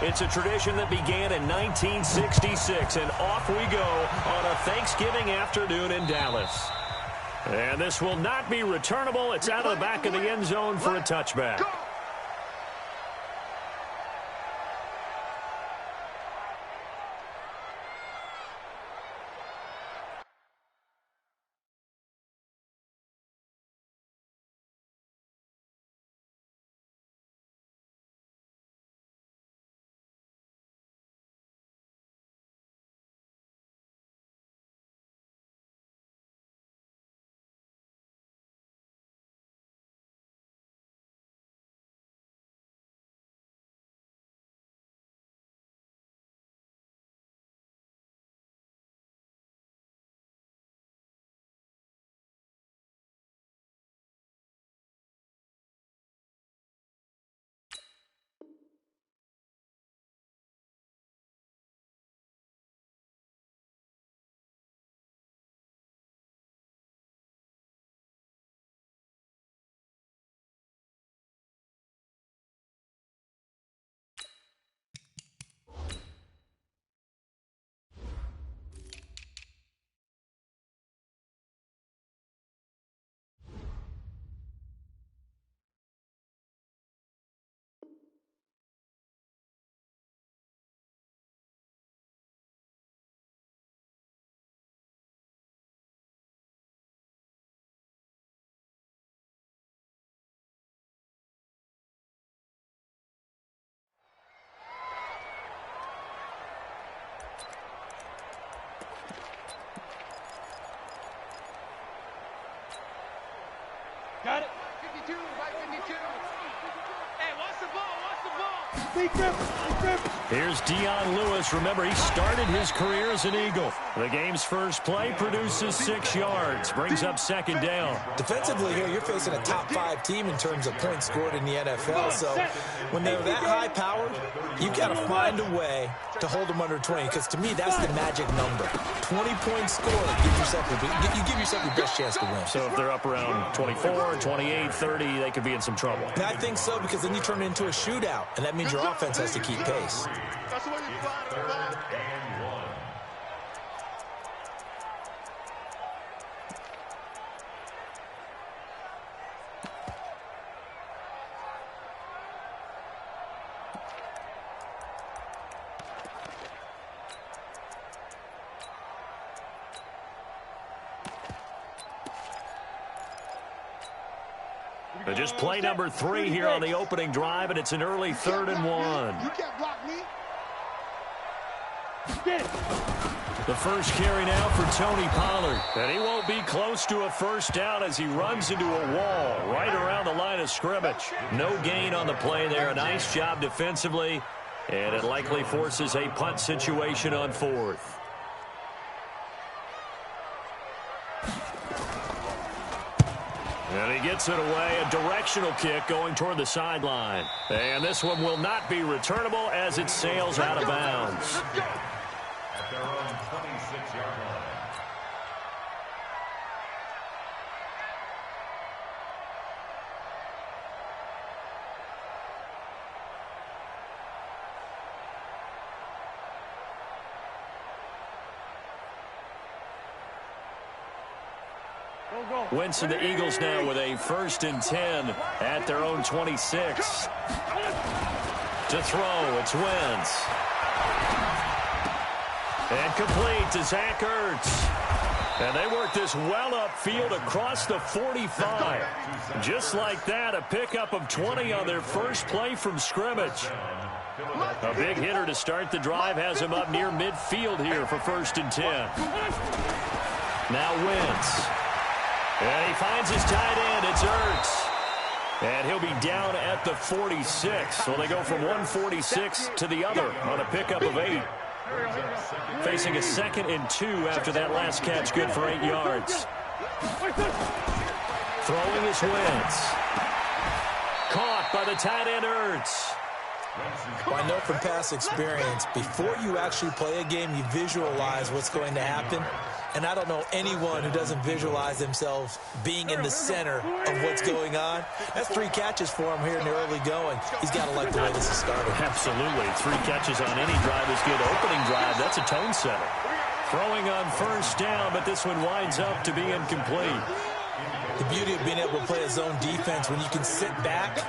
It's a tradition that began in 1966, and off we go on a Thanksgiving afternoon in Dallas. And this will not be returnable. It's out of the back of the end zone for a touchback. Got it. 52, right 52. Hey, what's the ball? Here's Dion Lewis. Remember, he started his career as an Eagle. The game's first play produces 6 yards. Brings up second down. Defensively here, you're facing a top 5 team in terms of points scored in the NFL. So when they're that high powered, you got to find a way to hold them under 20. Because to me, that's the magic number. 20 points scored. You give yourself your best chance to win. So if they're up around 24, 28, 30, they could be in some trouble. And I think so, because then you turn it into a shootout. And that means your offense has to keep pace. Just play number 3 here on the opening drive, and it's an early 3rd and 1. You can't block me. The first carry now for Tony Pollard. And he won't be close to a first down as he runs into a wall right around the line of scrimmage. No gain on the play there. A nice job defensively, and it likely forces a punt situation on 4th. And he gets it away, a directional kick going toward the sideline. And this one will not be returnable as it sails out of bounds. At their own 26-yard line. Wentz and the Eagles now with a 1st and 10 at their own 26. To throw, it's Wentz. And complete to Zach Ertz. And they work this well upfield across the 45. Just like that, a pickup of 20 on their first play from scrimmage. A big hitter to start the drive has him up near midfield here for 1st and 10. Now Wentz. And he finds his tight end. It's Ertz. And he'll be down at the 46. So they go from 146 to the other on a pickup of 8. Facing a 2nd and 2 after that last catch, good for 8 yards. Throwing is Wentz. Caught by the tight end Ertz. Well, I know from past experience, before you actually play a game, you visualize what's going to happen. And I don't know anyone who doesn't visualize themselves being in the center of what's going on. That's 3 catches for him here in the early going. He's got to like the way this is started. Absolutely. 3 catches on any drive is good. Opening drive, that's a tone setter. Throwing on first down, but this one winds up to be incomplete. The beauty of being able to play a zone defense when you can sit back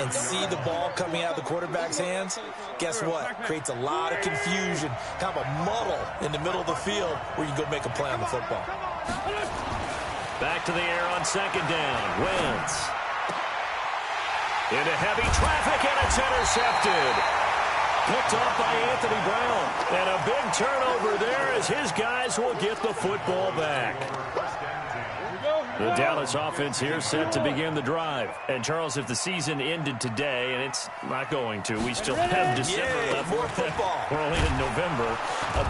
and see the ball coming out of the quarterback's hands, guess what? Creates a lot of confusion, kind of a muddle in the middle of the field where you go make a play on the football. Back to the air on second down. Wentz. Into heavy traffic, and it's intercepted. Picked off by Anthony Brown. And a big turnover there as his guys will get the football back. The Dallas offense here set to begin the drive. And, Charles, if the season ended today, and it's not going to, we still have December left. More football. We're only in November.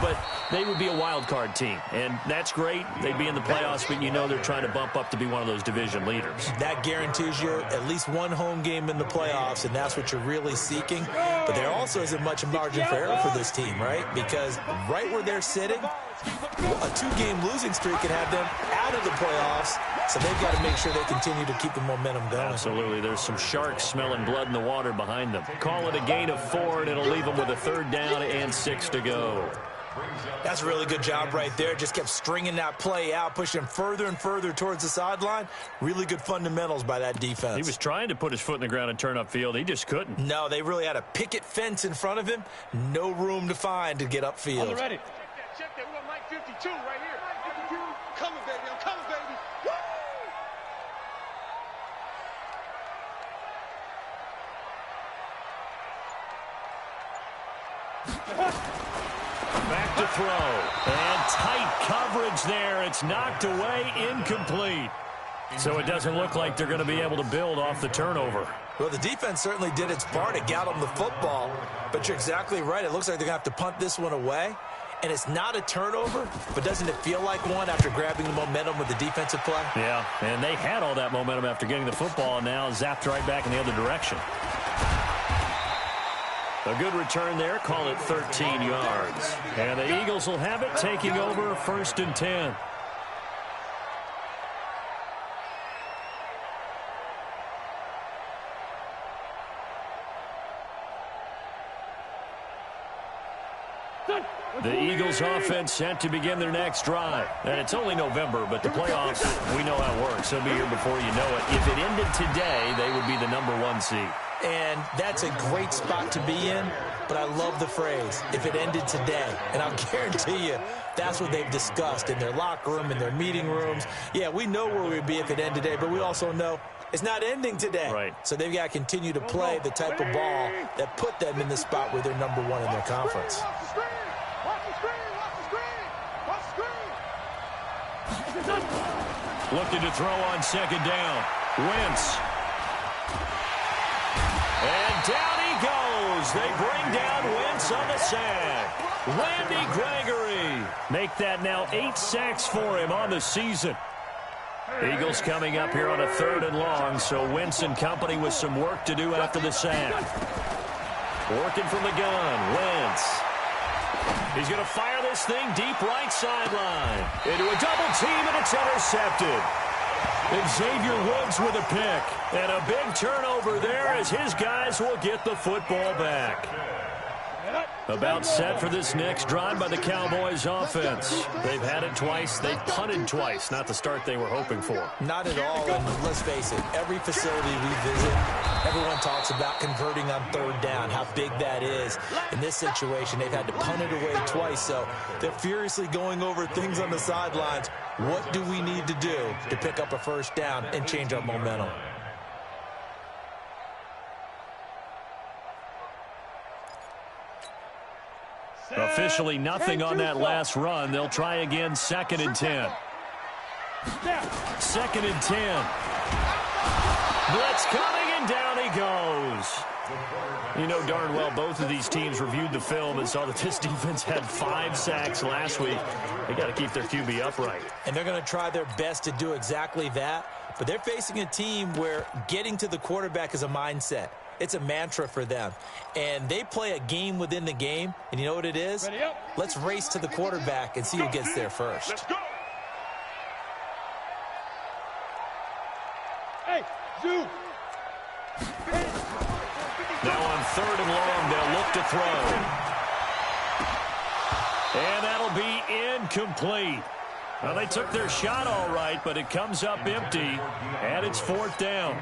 But they would be a wild card team. And that's great. They'd be in the playoffs, but you know they're trying to bump up to be one of those division leaders. That guarantees you at least one home game in the playoffs, and that's what you're really seeking. But there also isn't much margin for error for this team, right? Because right where they're sitting, a 2-game losing streak can have them out of the playoffs. So they've got to make sure they continue to keep the momentum going. Absolutely. There's some sharks smelling blood in the water behind them. Call it a gain of 4, and it'll leave them with a 3rd down and 6 to go. That's a really good job right there. Just kept stringing that play out, pushing further and further towards the sideline. Really good fundamentals by that defense. He was trying to put his foot in the ground and turn upfield. He just couldn't. No, they really had a picket fence in front of him. No room to find to get upfield. All ready. Check that. We got Mike 52 right here. 52. Coming, baby. I'm coming, baby. Woo! Back to throw. And tight coverage there. It's knocked away, incomplete. So it doesn't look like they're going to be able to build off the turnover. Well, the defense certainly did its part to get them the football. But you're exactly right. It looks like they're going to have to punt this one away. And it's not a turnover, but doesn't it feel like one after grabbing the momentum with the defensive play? Yeah, and they had all that momentum after getting the football, and now zapped right back in the other direction. A good return there. Call it 13 yards. And the Eagles will have it, taking over 1st and 10. The Eagles offense set to begin their next drive. And it's only November, but the playoffs, we know how it works. They'll be here before you know it. If it ended today, they would be the #1 seed. And that's a great spot to be in, but I love the phrase, if it ended today. And I'll guarantee you, that's what they've discussed in their locker room, in their meeting rooms. Yeah, we know where we'd be if it ended today, but we also know it's not ending today. Right. So they've got to continue to play the type of ball that put them in the spot where they're #1 in their conference. Looking to throw on second down. Wentz. And down he goes. They bring down Wentz on the sack. Randy Gregory. Make that now 8 sacks for him on the season. Eagles coming up here on a 3rd and long, so Wentz and company with some work to do after the sack. Working from the gun, Wentz. He's going to fire this thing deep right sideline. Into a double team, and it's intercepted. Xavier Woods with a pick. And a big turnover there as his guys will get the football back. About set for this next drive by the Cowboys offense. They've had it twice. They've punted twice. Not the start they were hoping for. Not at all, and let's face it, every facility we visit, everyone talks about converting on 3rd down, how big that is. In this situation, they've had to punt it away twice, so they're furiously going over things on the sidelines. What do we need to do to pick up a 1st down and change our momentum? Officially nothing on that last run. They'll try again 2nd and 10. 2nd and 10. Blitz coming, and down he goes. You know darn well both of these teams reviewed the film and saw that this defense had 5 sacks last week. They got to keep their QB upright. And they're going to try their best to do exactly that. But they're facing a team where getting to the quarterback is a mindset. It's a mantra for them. And they play a game within the game. And you know what it is? Let's race to the quarterback and see who gets there first. Let's go. Hey, Zoo. Now on 3rd and long, they'll look to throw. And that'll be incomplete. Well, they took their shot all right, but it comes up empty, and it's 4th down.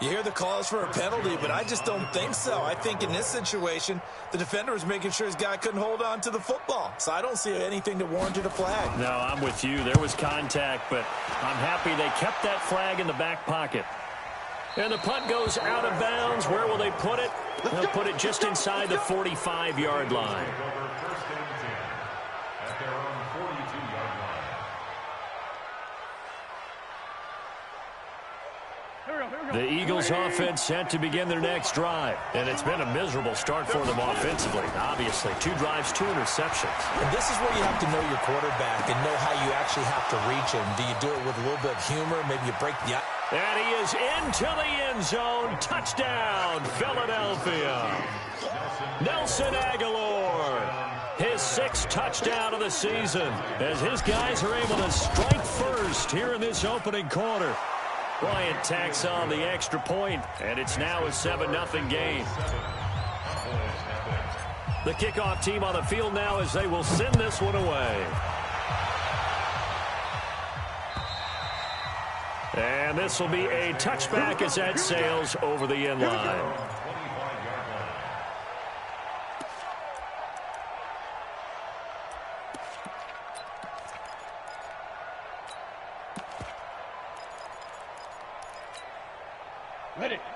You hear the calls for a penalty, but I just don't think so. I think in this situation, the defender was making sure his guy couldn't hold on to the football. So I don't see anything that warranted a flag. No, I'm with you. There was contact, but I'm happy they kept that flag in the back pocket. And the punt goes out of bounds. Where will they put it? They'll put it just inside the 45-yard line. The Eagles offense set to begin their next drive. And it's been a miserable start for them offensively. Obviously, 2 drives, 2 interceptions. And this is where you have to know your quarterback and know how you actually have to reach him. Do you do it with a little bit of humor? Maybe you break the... And he is into the end zone. Touchdown, Philadelphia. Nelson Aguilar. His 6th touchdown of the season as his guys are able to strike first here in this opening quarter. Bryant tacks on the extra point, and it's now a 7-0 game. The kickoff team on the field now as they will send this one away. And this will be a touchback as that sails over the end line.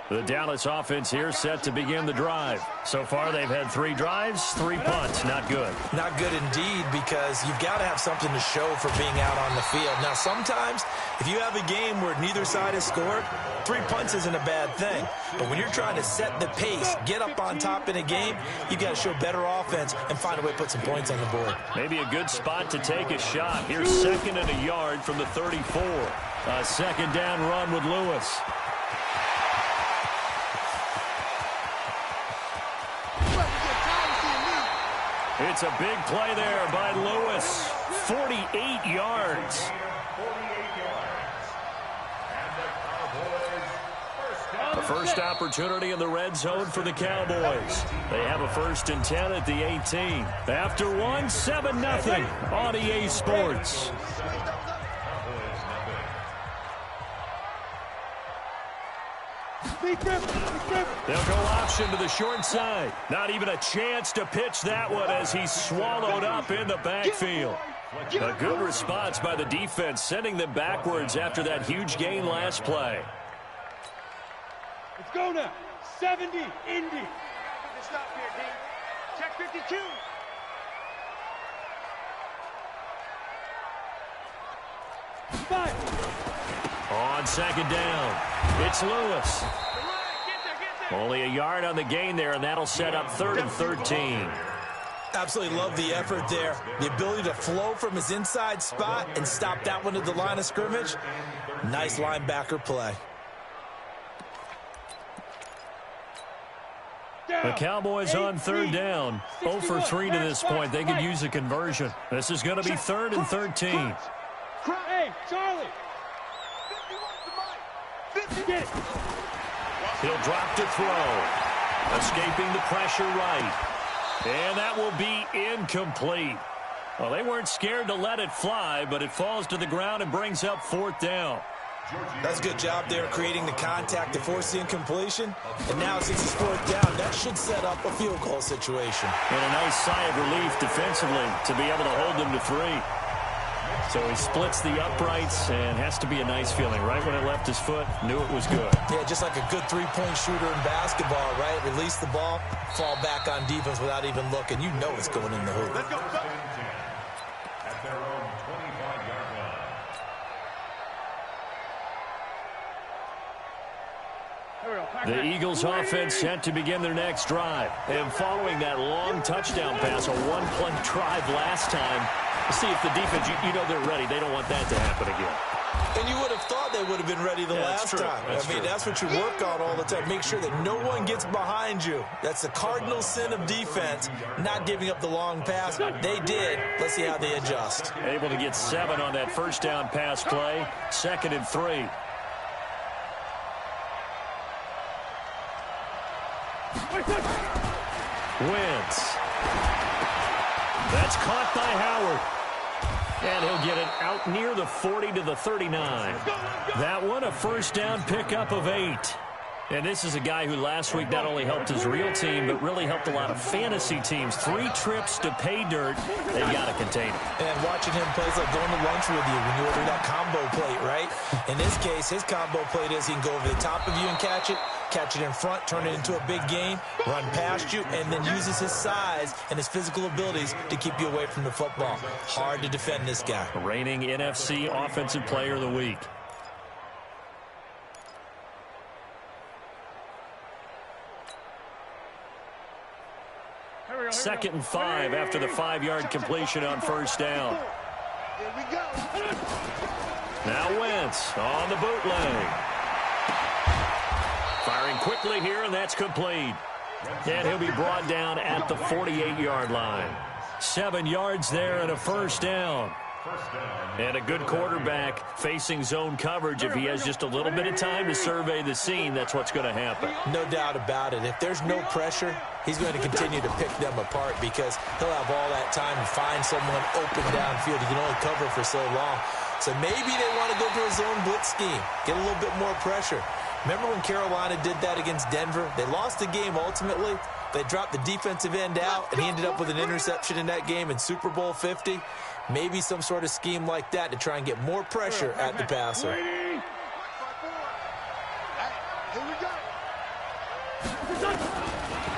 The Dallas offense here set to begin the drive. So far, they've had 3 drives, 3 punts. Not good. Not good indeed, because you've got to have something to show for being out on the field. Now, sometimes, if you have a game where neither side has scored, 3 punts isn't a bad thing. But when you're trying to set the pace, get up on top in a game, you got to show better offense and find a way to put some points on the board. Maybe a good spot to take a shot. Here's 2nd and a yard from the 34. A 2nd down run with Lewis. It's a big play there by Lewis. 48 yards. The first opportunity in the red zone for the Cowboys. They have a 1st and 10 at the 18. After 7-0 on EA Sports. They'll go option to the short side. Not even a chance to pitch that one as he's swallowed up in the backfield. A good response by the defense, sending them backwards after that huge gain last play. Let's go now. 70, Indy. Stop here, D. Check 52. On 2nd down, it's Lewis. Only a yard on the gain there, and that'll set up 3rd and 13. Absolutely love the effort there. The ability to flow from his inside spot and stop that one at the line of scrimmage. Nice linebacker play. The Cowboys on 3rd down. 0 for 3 to this point. They could use a conversion. This is going to be 3rd and 13. Hey, Charlie. He'll drop to throw. Escaping the pressure right. And that will be incomplete. Well, they weren't scared to let it fly, but it falls to the ground and brings up 4th down. That's a good job there creating the contact to force the incompletion. And now since it's 4th down, that should set up a field goal situation. And a nice sigh of relief defensively to be able to hold them to 3. So he splits the uprights and has to be a nice feeling. Right when it left his foot, knew it was good. Yeah, just like a good 3-point shooter in basketball, right? Release the ball, fall back on defense without even looking. You know it's going in the hoop. Let's go. At their own 25-yard line. The Eagles offense set to begin their next drive. And following that long touchdown pass, a 1-play drive last time, see if the defense, you know they're ready. They don't want that to happen again. And you would have thought they would have been ready the last time. That's what you work on all the time. Make sure that no one gets behind you. That's the cardinal sin of defense, not giving up the long pass. They did. Let's see how they adjust. Able to get 7 on that 1st down pass play. 2nd and 3. Wentz. That's caught by Howard. And he'll get it out near the 40 to the 39. That one a first down pickup of 8. And this is a guy who last week not only helped his real team, but really helped a lot of fantasy teams. 3 trips to pay dirt. They got to contain him. And watching him play is like going to lunch with you when you order that combo plate, right? In this case, his combo plate is he can go over the top of you and catch it in front, turn it into a big gain, run past you, and then uses his size and his physical abilities to keep you away from the football. Hard to defend this guy. Reigning NFC Offensive Player of the Week. Second and 5 after the 5-yard completion on first down. Here we go. Now Wentz on the bootleg. Firing quickly here, and that's complete. And he'll be brought down at the 48-yard line. 7 yards there and a first down. And a good quarterback facing zone coverage. If he has just a little bit of time to survey the scene, that's what's going to happen. No doubt about it. If there's no pressure, he's going to continue to pick them apart because he'll have all that time to find someone open downfield. He can only cover for so long. So maybe they want to go to a zone blitz scheme, get a little bit more pressure. Remember when Carolina did that against Denver? They lost the game ultimately. They dropped the defensive end out, and he ended up with an interception in that game in Super Bowl 50. Maybe some sort of scheme like that to try and get more pressure at the passer. Here we go.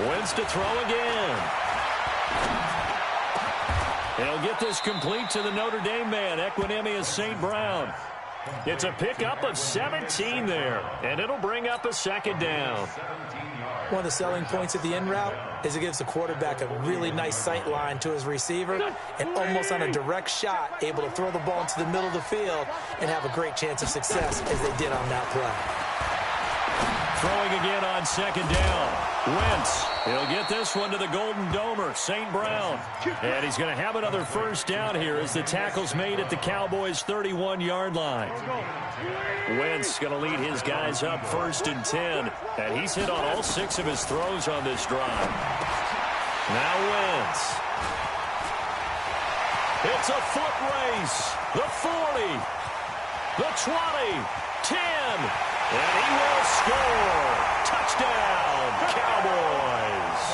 Wentz to throw again. He'll get this complete to the Notre Dame man, Equanimeous St. Brown. It's a pickup of 17 there, and it'll bring up a second down. One of the selling points of the in route is it gives the quarterback a really nice sight line to his receiver and almost on a direct shot able to throw the ball into the middle of the field and have a great chance of success as they did on that play. Throwing again on second down. Wentz. He'll get this one to the Golden Domer, St. Brown. And he's going to have another first down here as the tackle's made at the Cowboys' 31-yard line. Wentz going to lead his guys up 1st and 10. And he's hit on all 6 of his throws on this drive. Now Wentz. It's a foot race. The 40. The 20. 10. And he will score. Touchdown, Cowboys.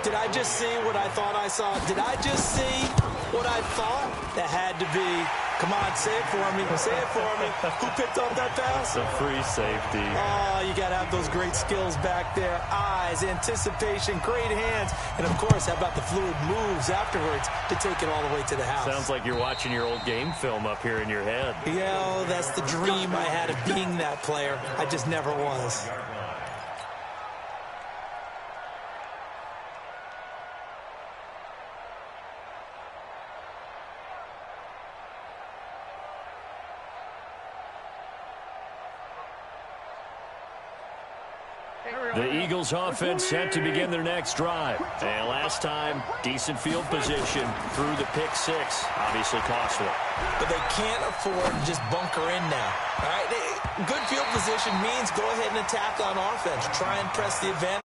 Did I just see what I thought I saw? Did I just see what I thought? That had to be. Come on, say it for me. Say it for me. Who picked up that pass? The free safety. Oh, you got to have those great skills back there. Eyes, anticipation, great hands. And, of course, how about the fluid moves afterwards to take it all the way to the house? Sounds like you're watching your old game film up here in your head. Yeah, oh, that's the dream I had of being that player. I just never was. The Eagles offense set to begin their next drive. And last time, decent field position through the pick 6. Obviously costly. But they can't afford to just bunker in now. All right, good field position means go ahead and attack on offense. Try and press the advantage.